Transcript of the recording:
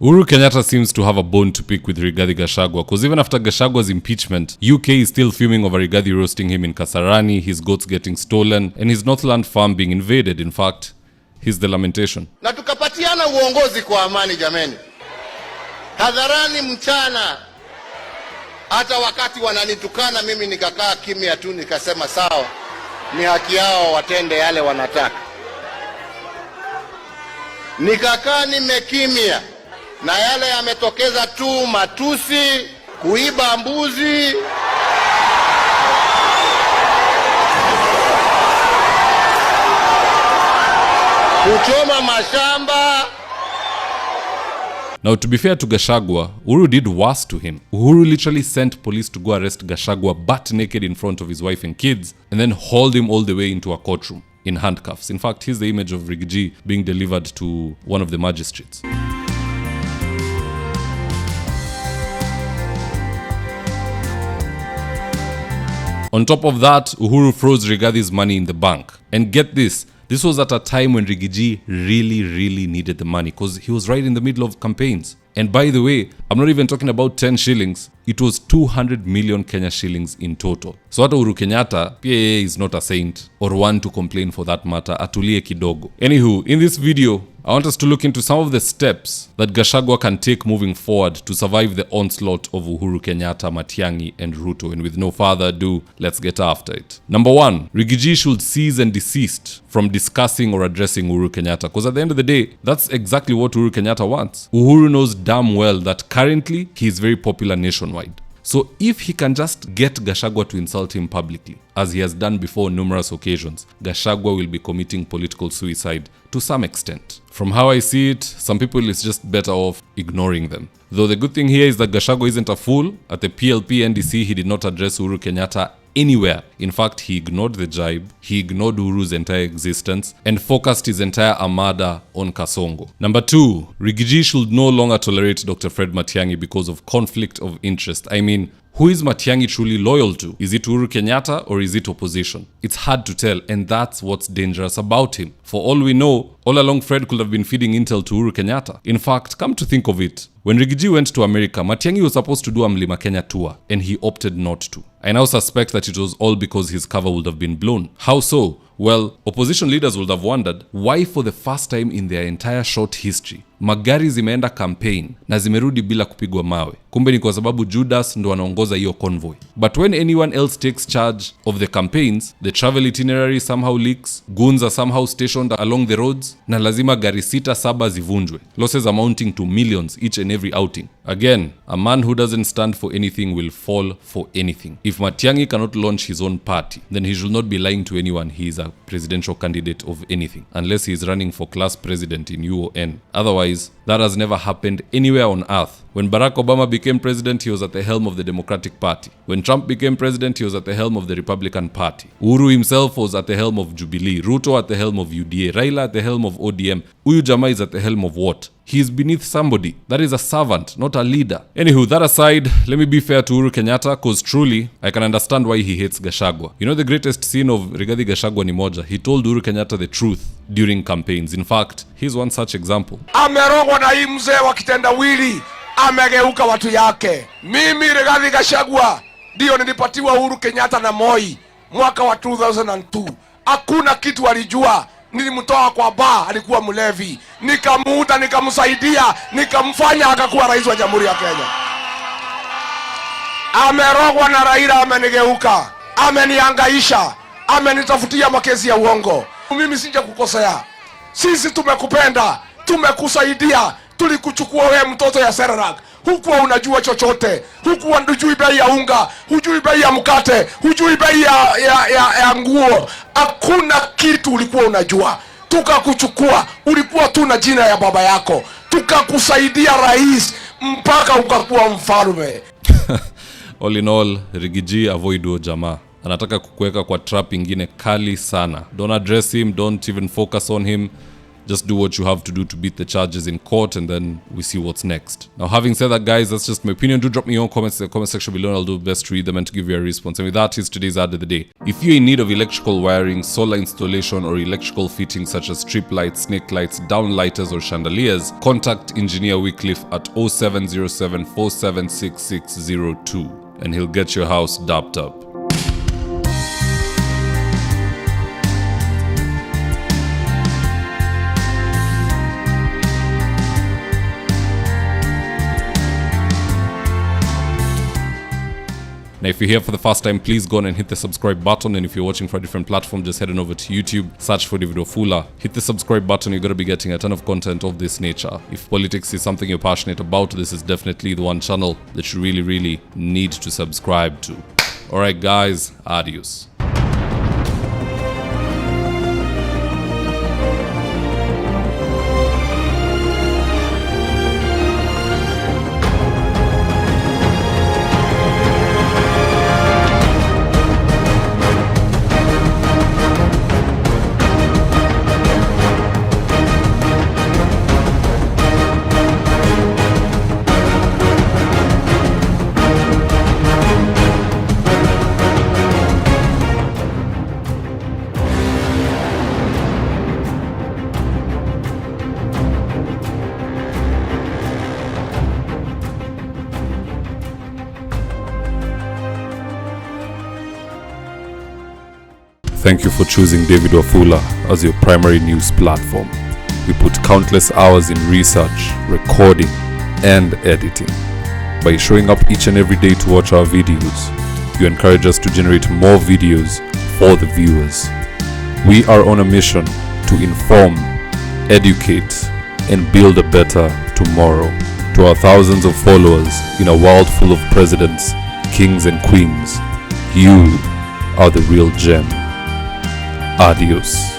Uhuru Kenyatta seems to have a bone to pick with Rigathi Gachagua, because even after Gachagwa's impeachment, UK is still fuming over Rigathi roasting him in Kasarani, his goats getting stolen, and his Northland farm being invaded. In fact, here's the lamentation. Na tukapatiana uongozi kwa amani jameni. Hadharani mchana. Hata wakati wananitukana mimi nikakaa kimya tu nikasema sawa. Ni haki yao watende yale wanataka. Nikakaa nimekimya. Na yale yametokeza tu matusi, kuiba mbuzi. Kuchoma mashamba. Now, to be fair to Gachagua, Uhuru did worse to him. Uhuru literally sent police to go arrest Gachagua butt naked in front of his wife and kids, and then hauled him all the way into a courtroom in handcuffs. In fact, here's the image of Rigathi being delivered to one of the magistrates. On top of that, Uhuru froze Rigathi's money in the bank. And get this was at a time when Rigathi really needed the money, because he was right in the middle of campaigns. And by the way, I'm not even talking about 10 shillings. It was 200 million Kenya shillings in total. So hata Uhuru Kenyatta, PA is not a saint, or one to complain for that matter, atulie kidogo. Anywho, in this video, I want us to look into some of the steps that Gachagua can take moving forward to survive the onslaught of Uhuru Kenyatta, Matiangi, and Ruto. And with no further ado, let's get after it. Number 1, Rigathi should cease and desist from discussing or addressing Uhuru Kenyatta, because at the end of the day, that's exactly what Uhuru Kenyatta wants. Uhuru knows damn well that currently he is very popular nationwide. So if he can just get Gachagua to insult him publicly, as he has done before on numerous occasions, Gachagua will be committing political suicide to some extent. From how I see it, some people is just better off ignoring them. Though the good thing here is that Gachagua isn't a fool. At the PLP NDC, he did not address Uhuru Kenyatta anywhere. In fact, he ignored the jibe, he ignored Uhuru's entire existence, and focused his entire armada on Kasongo. Number 2, Rigathi should no longer tolerate Dr. Fred Matiangi because of conflict of interest. I mean, who is Matiangi truly loyal to? Is it Uhuru Kenyatta or is it opposition? It's hard to tell, and that's what's dangerous about him. For all we know, all along Fred could have been feeding intel to Uhuru Kenyatta. In fact, come to think of it, when Rigathi went to America, Matiangi was supposed to do a Mlima Kenya tour, and he opted not to. I now suspect that it was all because his cover would have been blown. How so? Well, opposition leaders would have wondered why for the first time in their entire short history, magari zimeenda campaign na zimerudi bila kupigwa mawe. Kumbe ni kwa sababu Judas ndo anaongoza hiyo convoy. But when anyone else takes charge of the campaigns, the travel itinerary somehow leaks, goons are somehow stationed along the roads, na lazima gari 6-7 zivunjwe. Losses amounting to millions each and every outing. Again, a man who doesn't stand for anything will fall for anything. If Matiangi cannot launch his own party, then he should not be lying to anyone he is a presidential candidate of anything, unless he is running for class president in UON. Otherwise, that has never happened anywhere on earth. When Barack Obama became president, he was at the helm of the Democratic Party. When Trump became president, he was at the helm of the Republican Party. Uhuru himself was at the helm of Jubilee. Ruto at the helm of UDA. Raila at the helm of ODM. Uyu Jama is at the helm of what? He is beneath somebody. That is a servant, not a leader. Anywho, that aside, let me be fair to Uhuru Kenyatta, because truly, I can understand why he hates Gachagua. You know the greatest scene of Rigathi Gachagua ni moja. He told Uhuru Kenyatta the truth during campaigns. In fact, here's one such example. Amerogwa na hii mzee wa kitendawili, amegeuka watu yake. Mimi Rigathi Gachagua ndio nilipatiwa Uhuru Kenyatta na Moi mwaka wa 2002. Hakuna kitu alijua. Nilimtoa kwa baa, alikuwa mlevi. Nikamuuta, nikamsaidia, nikamfanya akakuwa rais wa Jamhuri ya Kenya. Amerogwa na Raila, amenigeuka, ameniangaisha, amenitafutia makesi ya uongo. Mimi sija kukosea. Sisi tumekupenda, tumekusaidia, tulikuchukua wewe mtoto ya Serarak. Hukuwa unajua chochote, hukuwa hujui bei ya unga, hujui bei ya mkate, hujui bei ya nguo. Hakuna kitu ulikuwa unajua. Tukakuchukua, ulikuwa tu na jina ya baba yako. Tukakusaidia rais mpaka ukakuwa mfalme. All in all, Rigathi avoid huyo jamaa. Anataka kukuweka kwa trap ingine kali sana. Don't address him, don't even focus on him. Just do what you have to do to beat the charges in court, and then we see what's next. Now, having said that, guys, that's just my opinion. Do drop me your own comments in the comment section below, and I'll do my best to read them and to give you a response. And with that, here's today's ad of the day. If you're in need of electrical wiring, solar installation, or electrical fittings such as strip lights, snake lights, downlighters, or chandeliers, contact Engineer Wycliffe at 0707 476602, and he'll get your house dapped up. Now, if you're here for the first time, please go on and hit the subscribe button. And if you're watching for a different platform, just head on over to YouTube, search for David Wafula. Hit the subscribe button. You're going to be getting a ton of content of this nature. If politics is something you're passionate about, this is definitely the one channel that you really, really need to subscribe to. All right, guys, adios. Thank you for choosing David Wafula as your primary news platform. We put countless hours in research, recording, and editing. By showing up each and every day to watch our videos, you encourage us to generate more videos for the viewers. We are on a mission to inform, educate, and build a better tomorrow. To our thousands of followers in a world full of presidents, kings, and queens, you are the real gem. Adios.